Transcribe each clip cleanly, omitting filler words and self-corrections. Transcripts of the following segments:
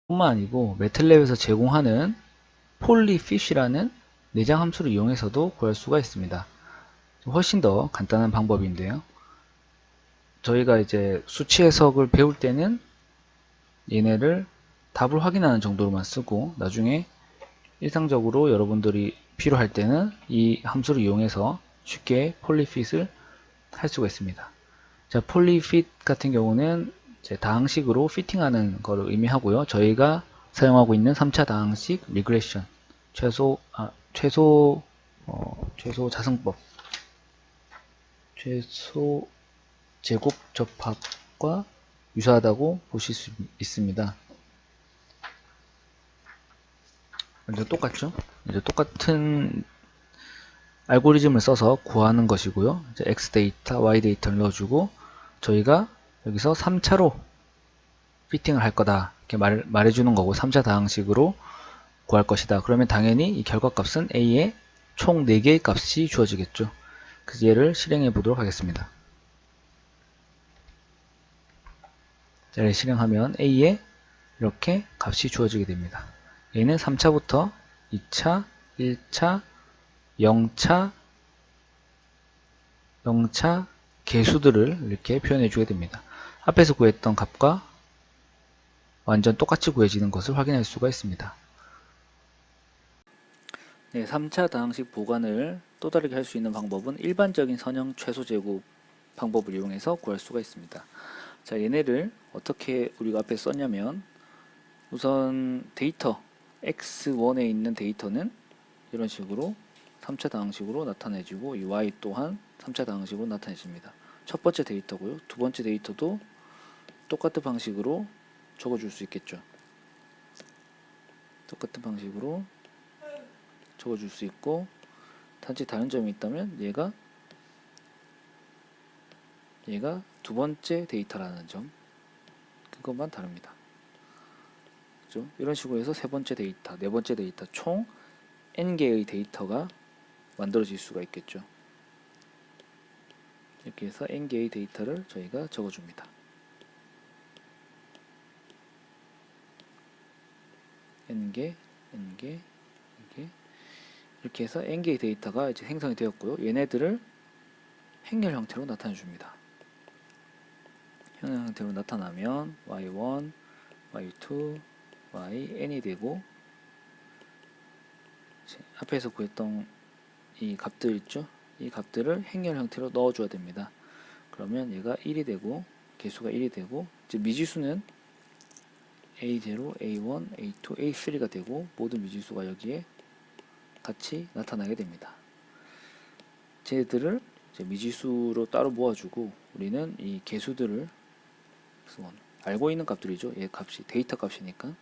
뿐만 아니고 매틀랩에서 제공하는 폴리핏이라는 내장 함수를 이용해서도 구할 수가 있습니다. 훨씬 더 간단한 방법인데요. 저희가 이제 수치 해석을 배울 때는 얘네를 답을 확인하는 정도로만 쓰고, 나중에 일상적으로 여러분들이 필요할 때는 이 함수를 이용해서 쉽게 폴리핏을 할 수가 있습니다. 자, 폴리핏 같은 경우는 이제 다항식으로 피팅하는 것을 의미하고요. 저희가 사용하고 있는 3차 다항식 리그레션, 최소 자승법, 최소 제곱 접합과 유사하다고 보실 수 있습니다. 이제 똑같죠? 이제 똑같은 알고리즘을 써서 구하는 것이고요. 이제 x 데이터, y 데이터를 넣어주고 저희가 여기서 3차로 피팅을 할 거다 이렇게 말해주는 거고, 3차 다항식으로 구할 것이다. 그러면 당연히 이 결과값은 a의 총 4개의 값이 주어지겠죠. 그래서 얘를 실행해 보도록 하겠습니다. 얘를 실행하면 a에 이렇게 값이 주어지게 됩니다. 얘는 3차부터 2차, 1차, 0차, 0차 개수들을 이렇게 표현해 주게 됩니다. 앞에서 구했던 값과 완전 똑같이 구해지는 것을 확인할 수가 있습니다. 네, 3차 다항식 보관을 또 다르게 할 수 있는 방법은 일반적인 선형 최소 제곱 방법을 이용해서 구할 수가 있습니다. 자, 얘네를 어떻게 우리가 앞에 썼냐면, 우선 데이터 x1에 있는 데이터는 이런 식으로 3차 다항식으로 나타내지고, 이 y 또한 3차 다항식으로 나타내집니다. 첫 번째 데이터고요. 두 번째 데이터도 똑같은 방식으로 적어줄 수 있겠죠. 똑같은 방식으로 적어줄 수 있고, 단지 다른 점이 있다면 얘가 두 번째 데이터라는 점, 그것만 다릅니다. 그죠? 이런 식으로 해서 세 번째 데이터, 네 번째 데이터, 총 n개의 데이터가 만들어질 수가 있겠죠. 이렇게 해서 n개의 데이터를 저희가 적어줍니다. n개, n개, n개, 이렇게 해서 n개의 데이터가 이제 생성이 되었고요. 얘네들을 행렬 형태로 나타내 줍니다. 행렬 형태로 나타나면 y1, y2, yn이 되고, 앞에서 구했던 이 값들 있죠? 이 값들을 행렬 형태로 넣어줘야 됩니다. 그러면 얘가 1이 되고, 개수가 1이 되고, 이제 미지수는 A0, A1, A2, A3가 되고, 모든 미지수가 여기에 같이 나타나게 됩니다. 쟤들을 이제 미지수로 따로 모아주고, 우리는 이 개수들을 x1, 알고 있는 값들이죠. 얘 값이 데이터 값이니까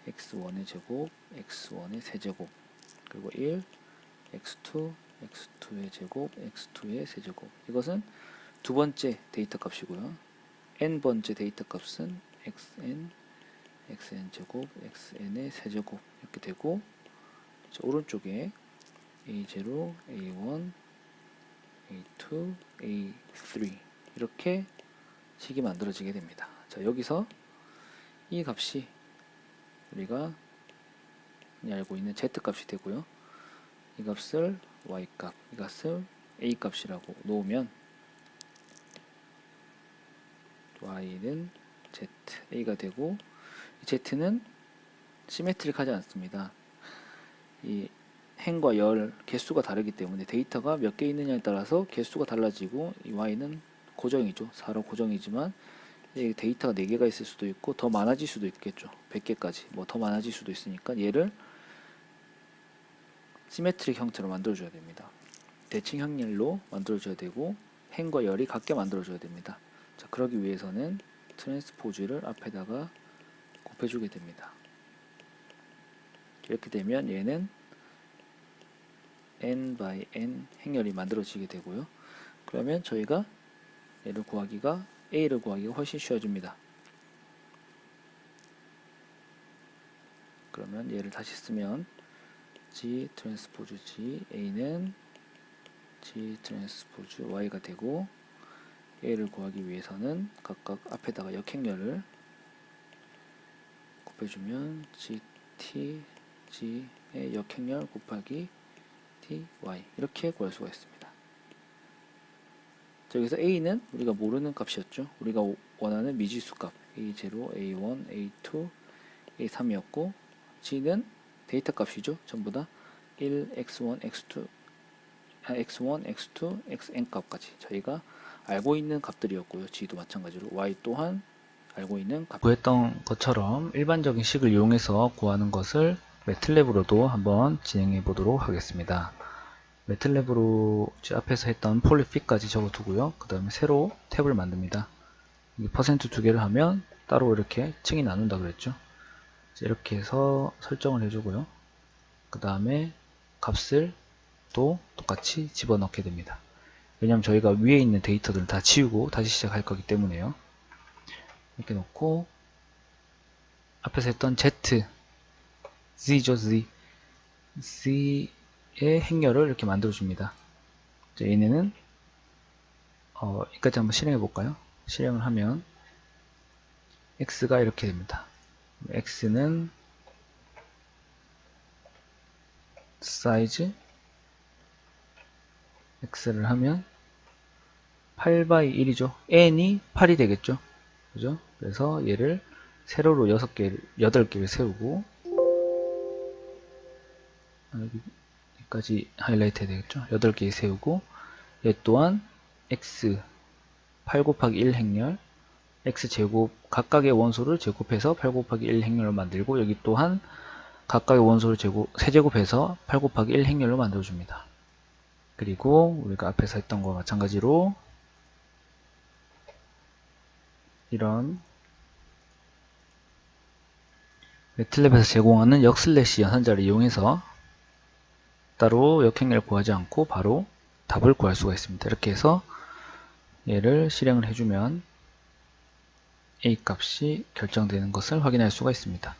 x1의 제곱, x1의 세제곱, 그리고 1, x2, x2의 제곱, x2의 세제곱. 이것은 두 번째 데이터 값이고요. n번째 데이터 값은 xn, xn 제곱, xn의 세제곱 이렇게 되고, 오른쪽에 a0, a1, a2, a3 이렇게 식이 만들어지게 됩니다. 자, 여기서 이 값이 우리가 알고 있는 z값이 되고요. 이 값을 y값, 이 값을 a값이라고 놓으면 y는 z, a가 되고, z는 시메트릭하지 않습니다. 이 행과 열, 개수가 다르기 때문에 데이터가 몇 개 있느냐에 따라서 개수가 달라지고, 이 y는 고정이죠. 4로 고정이지만 데이터가 4개가 있을 수도 있고 더 많아질 수도 있겠죠. 100개까지 뭐 더 많아질 수도 있으니까 얘를 시메트릭 형태로 만들어줘야 됩니다. 대칭 확률로 만들어줘야 되고, 행과 열이 같게 만들어줘야 됩니다. 자, 그러기 위해서는 트랜스포즈를 앞에다가 곱해주게 됩니다. 이렇게 되면 얘는 n by n 행렬이 만들어지게 되고요. 그러면 저희가 얘를 구하기가, a를 구하기가 훨씬 쉬워집니다. 그러면 얘를 다시 쓰면 g 트랜스포즈 g, a는 g 트랜스포즈 y가 되고, a를 구하기 위해서는 각각 앞에다가 역행렬을 곱해주면 gtg의 역행렬 곱하기 ty 이렇게 구할 수가 있습니다. 자, 여기서 a는 우리가 모르는 값이었죠. 우리가 원하는 미지수 값 a0, a1, a2, a3이었고 g는 데이터 값이죠. 전부 다 1, x1, x2, x1, x2, xn 값까지 저희가 알고 있는 값들이었고요. g도 마찬가지로 y 또한 알고 있는 값. 구했던 것처럼 일반적인 식을 이용해서 구하는 것을 매틀랩으로도 한번 진행해 보도록 하겠습니다. 매틀랩으로 앞에서 했던 폴리핏까지 적어두고요. 그 다음에 새로 탭을 만듭니다. 퍼센트 두 개를 하면 따로 이렇게 층이 나눈다 그랬죠. 이렇게 해서 설정을 해주고요. 그 다음에 값을 또 똑같이 집어넣게 됩니다. 왜냐하면 저희가 위에 있는 데이터들을 다 지우고 다시 시작할 거기 때문에요. 이렇게 놓고 앞에서 했던 Z, Z죠, Z. Z의 행렬을 이렇게 만들어줍니다. 얘네는 여기까지 한번 실행해 볼까요? 실행을 하면 X가 이렇게 됩니다. X는 사이즈 X를 하면 8x1이죠. n이 8이 되겠죠. 그죠? 그래서 얘를 세로로 8개를 세우고 여기까지 하이라이트 해야 되겠죠. 8개 세우고 얘 또한 x 8 곱하기 1 행렬 x제곱 각각의 원소를 제곱해서 8 곱하기 1 행렬로 만들고 여기 또한 각각의 원소를 세제곱해서 8 곱하기 1 행렬로 만들어줍니다. 그리고 우리가 앞에서 했던 것과 마찬가지로 이런 매틀랩에서 제공하는 역슬래시 연산자를 이용해서 따로 역행렬을 구하지 않고 바로 답을 구할 수가 있습니다. 이렇게 해서 얘를 실행을 해주면 A 값이 결정되는 것을 확인할 수가 있습니다.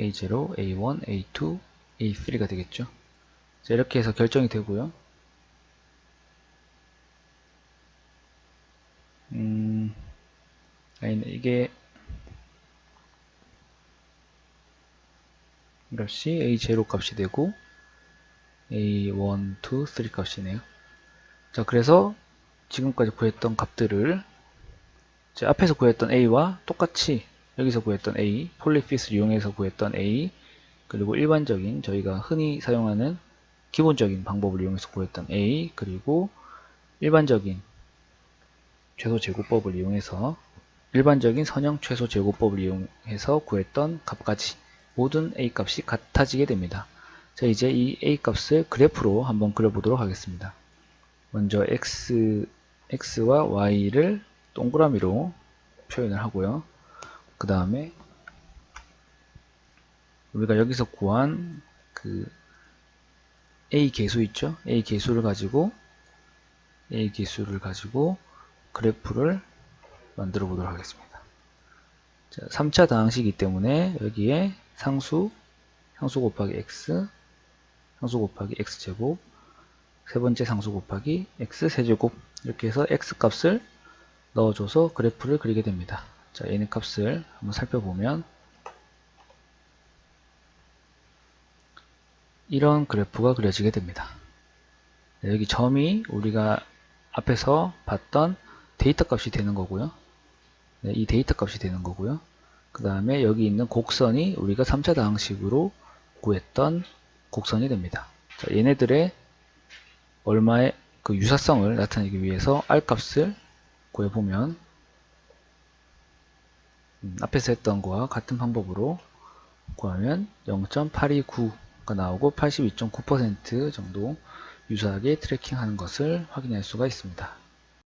A0, A1, A2, A3가 되겠죠. 자, 이렇게 해서 결정이 되고요. 이게 값이 A0 값이 되고 A1, 2, 3 값이네요. 자, 그래서 지금까지 구했던 값들을 앞에서 구했던 A와 똑같이 여기서 구했던 A, 폴리핏을 이용해서 구했던 A, 그리고 일반적인 저희가 흔히 사용하는 기본적인 방법을 이용해서 구했던 A, 그리고 일반적인 최소 제곱법을 이용해서 일반적인 선형 최소 제곱법을 이용해서 구했던 값까지 모든 A 값이 같아지게 됩니다. 자, 이제 이 A 값을 그래프로 한번 그려보도록 하겠습니다. 먼저 X와 Y를 동그라미로 표현을 하고요. 그 다음에 우리가 여기서 구한 그 A 계수 있죠? A 계수를 가지고 그래프를 만들어 보도록 하겠습니다. 자, 3차 다항식이기 때문에 여기에 상수 곱하기 X, 상수 곱하기 X제곱, 세 번째 상수 곱하기 X 세제곱 이렇게 해서 X 값을 넣어줘서 그래프를 그리게 됩니다. 자, 얘네 값을 한번 살펴보면 이런 그래프가 그려지게 됩니다. 여기 점이 우리가 앞에서 봤던 데이터 값이 되는 거고요. 이 데이터 값이 되는 거고요. 그 다음에 여기 있는 곡선이 우리가 3차 다항식으로 구했던 곡선이 됩니다. 자, 얘네들의 얼마의 그 유사성을 나타내기 위해서 R 값을 구해보면 앞에서 했던 거와 같은 방법으로 구하면 0.829가 나오고 82.9% 정도 유사하게 트래킹하는 것을 확인할 수가 있습니다.